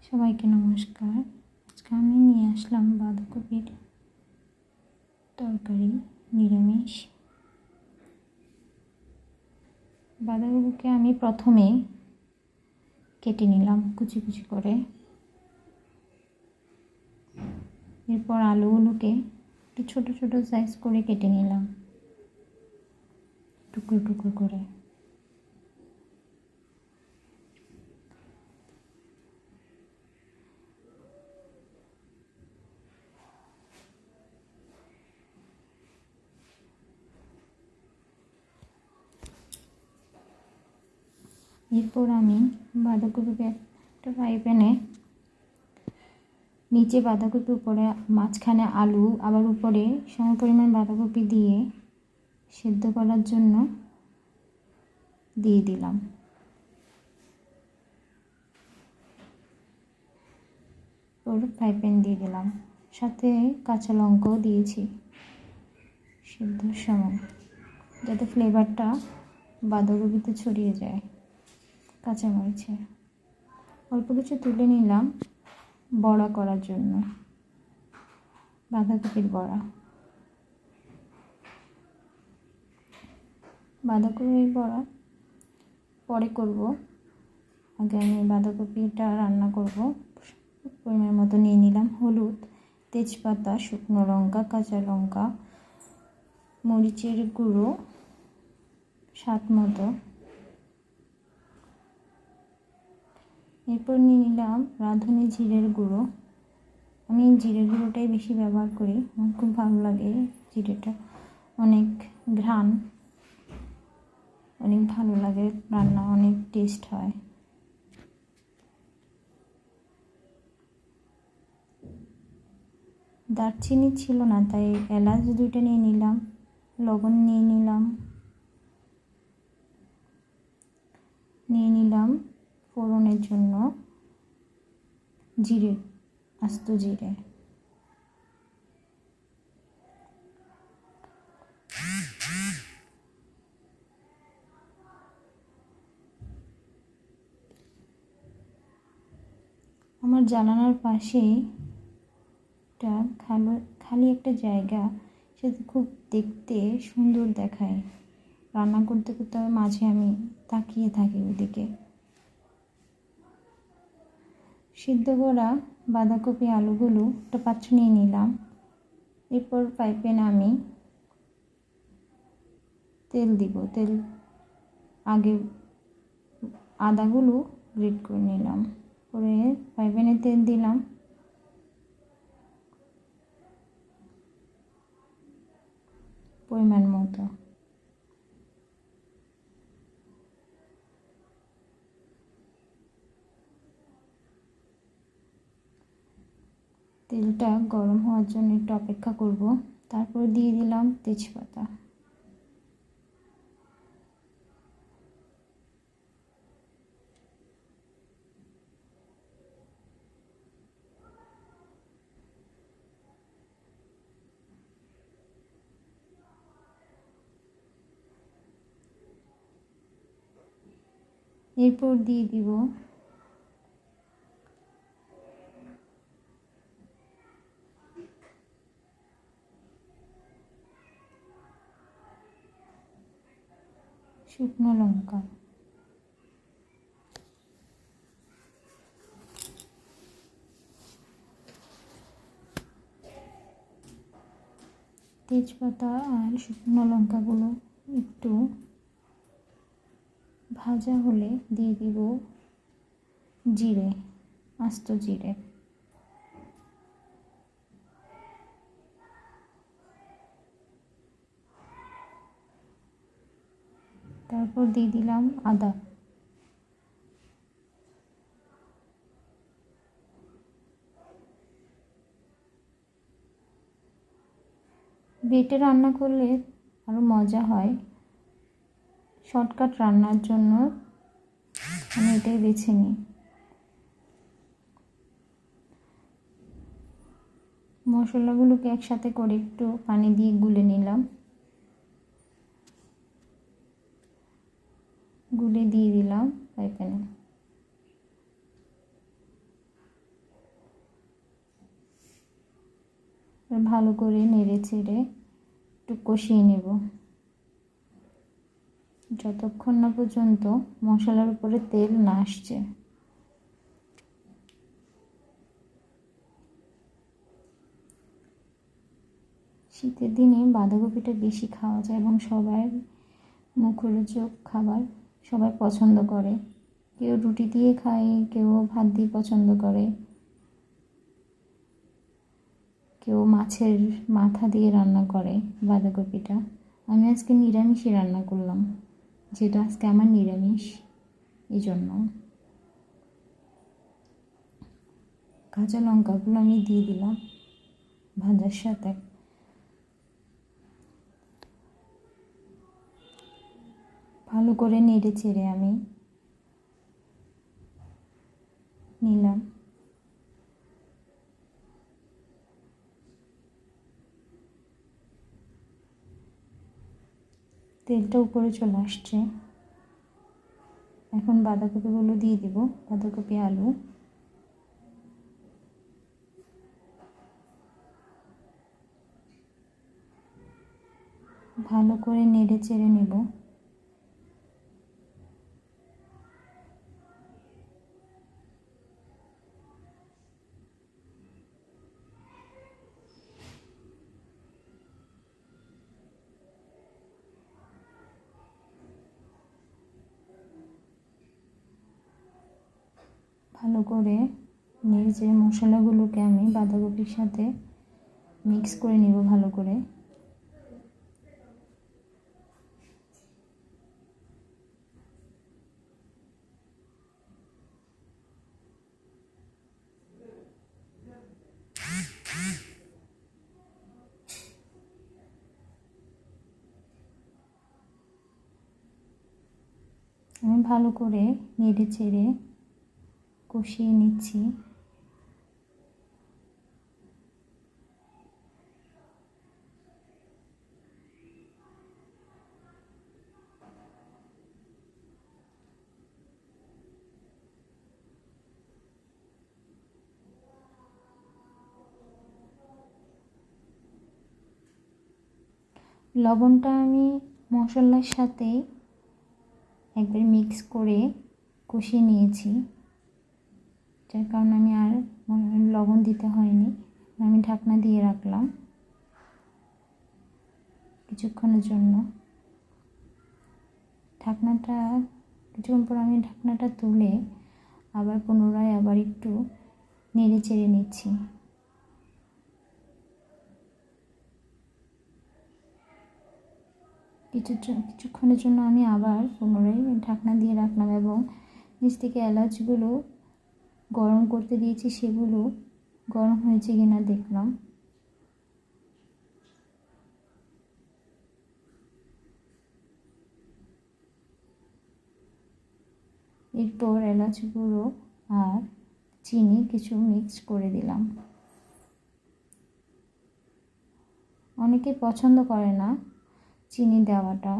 সবাইকে নমস্কার। আজকে আমি নিয়ে আসলাম বাঁধাকপির তরকারি, নিরামিষ। বাঁধাকপিকে আমি প্রথমে কেটে নিলাম কুচি কুচি করে। এরপর আলুগুলোকে একটু ছোটো ছোটো সাইজ করে কেটে নিলাম, টুকরো টুকরো করে। এরপর আমি বাঁধাকপিকে একটা ফ্রাই প্যানে নিচে বাঁধাকপি, উপরে মাঝখানে আলু, আবার উপরে সমপরিমাণ বাঁধাকপি দিয়ে সেদ্ধ করার জন্য দিয়ে দিলাম। ওর ফ্রাই প্যান দিয়ে দিলাম, সাথে কাঁচা লঙ্কাও দিয়েছি সেদ্ধর সময়, যাতে ফ্লেভারটা বাঁধাকপিতে ছড়িয়ে যায়। কাঁচামরিচে অল্প কিছু তুলে নিলাম বড়া করার জন্য, বাঁধাকপির বড়া। বাঁধাকপির বড়া পরে করব, আগে আমি বাঁধাকপিটা রান্না করব। পরিমাণ মতো নিয়ে নিলাম হলুদ, তেজপাতা, শুকনো লঙ্কা, কাঁচা লঙ্কা, মরিচের গুঁড়ো স্বাদ মতো। এরপর নিয়ে নিলাম রাঁধুনি জিরের গুঁড়ো। আমি জিরের গুঁড়োটাই বেশি ব্যবহার করি, আমার খুব ভালো লাগে জিরেটা, অনেক ঘ্রাণ, অনেক ভালো লাগে, রান্না অনেক টেস্ট হয়। দারচিনি ছিল না, তাই এলাচ 2টা নিয়ে নিলাম, লবণ নিয়ে নিলাম ফোড়নের জন্য জিরে, আস্ত জিরে। আমার জানালার পাশে একটা খালি একটা জায়গা, সেটা খুব দেখতে সুন্দর দেখায়। রান্না করতে করতে মাঝে আমি তাকিয়ে থাকি ওদিকে। সিদ্ধ করা বাঁধাকপি আলুগুলো একটা পাত্রে নিয়ে নিলাম। এরপর ফ্রাই প্যানে আমি তেল দিব। তেল আগে আদাগুলো গ্রেট করে নিলাম, করে ফ্রাই প্যানে তেল দিলাম। পরিমাণ মতো তেলটা গরম হওয়ার জন্য একটু অপেক্ষা করব। তারপর দিয়ে দিলাম তেজপাতা। এরপর দিয়ে দিব শুকনো লঙ্কা, তেজপাতা আর শুকনো লঙ্কাগুলো একটু ভাজা হলে দিয়ে দিব জিরে, আস্ত জিরে। তারপর দিয়ে দিলাম আদা। বেটে রান্না করলে আরও মজা হয়। শর্টকাট রান্নার জন্য আমি এটাই বেছে নিই। মশলাগুলোকে একসাথে করে একটু পানি দিয়ে গুলে নিলাম, গুলে দিয়ে দিলাম ফ্রাই প্যানে। ভালো করে নেড়ে চেড়ে একটু কষিয়ে নেব যতক্ষণ না পর্যন্ত মশলার উপরে তেল না আসছে। শীতের দিনে বাঁধাকপিটা বেশি খাওয়া যায় এবং সবার মুখরোচক খাবার, সবাই পছন্দ করে। কেউ রুটি দিয়ে খায়, কেউ ভাত দিয়ে পছন্দ করে, কেউ মাছের মাথা দিয়ে রান্না করে বাঁধাকপিটা। আমি আজকে নিরামিষই রান্না করলাম, যেটা আজকে আমার নিরামিষ, এই জন্য। কাঁচা লঙ্কাগুলো আমি দিয়ে দিলাম ভাজার সাথে। ভালো করে নেড়ে চেড়ে আমি নিলাম। তেলটা উপরে চলে আসছে, এখন বাঁধাকপিগুলো দিয়ে দিব, বাঁধাকপি আলু। ভালো করে নেড়ে চেড়ে নেব। ভালো করে নেড়ে চেড়ে মশলাগুলোকে আমি বাঁধাকপির সাথে মিক্স করে নেব ভালো করে। আমি ভালো করে নেড়ে চেড়ে কষিয়ে নিচ্ছি। লবণটা আমি মশলার সাথে একবার মিক্স করে কষিয়ে নিয়েছি, যার কারণে আমি আর লবণ দিতে হয়নি। আমি ঢাকনা দিয়ে রাখলাম কিছুক্ষণের জন্য। কিছুক্ষণ পর আমি ঢাকনাটা তুলে আবার পুনরায় একটু নেড়ে চেড়ে নিচ্ছি। কিছুক্ষণের জন্য আমি আবার পুনরায় ঢাকনা দিয়ে রাখলাম এবং নিচ থেকে এলাচগুলো গরম করতে দিয়েছি, সেগুলো গরম হয়েছে কিনা দেখলাম। এরপর এলাচ গুঁড়ো আর চিনি কিছু মিক্স করে দিলাম। অনেকে পছন্দ করে না চিনি দেওয়াটা,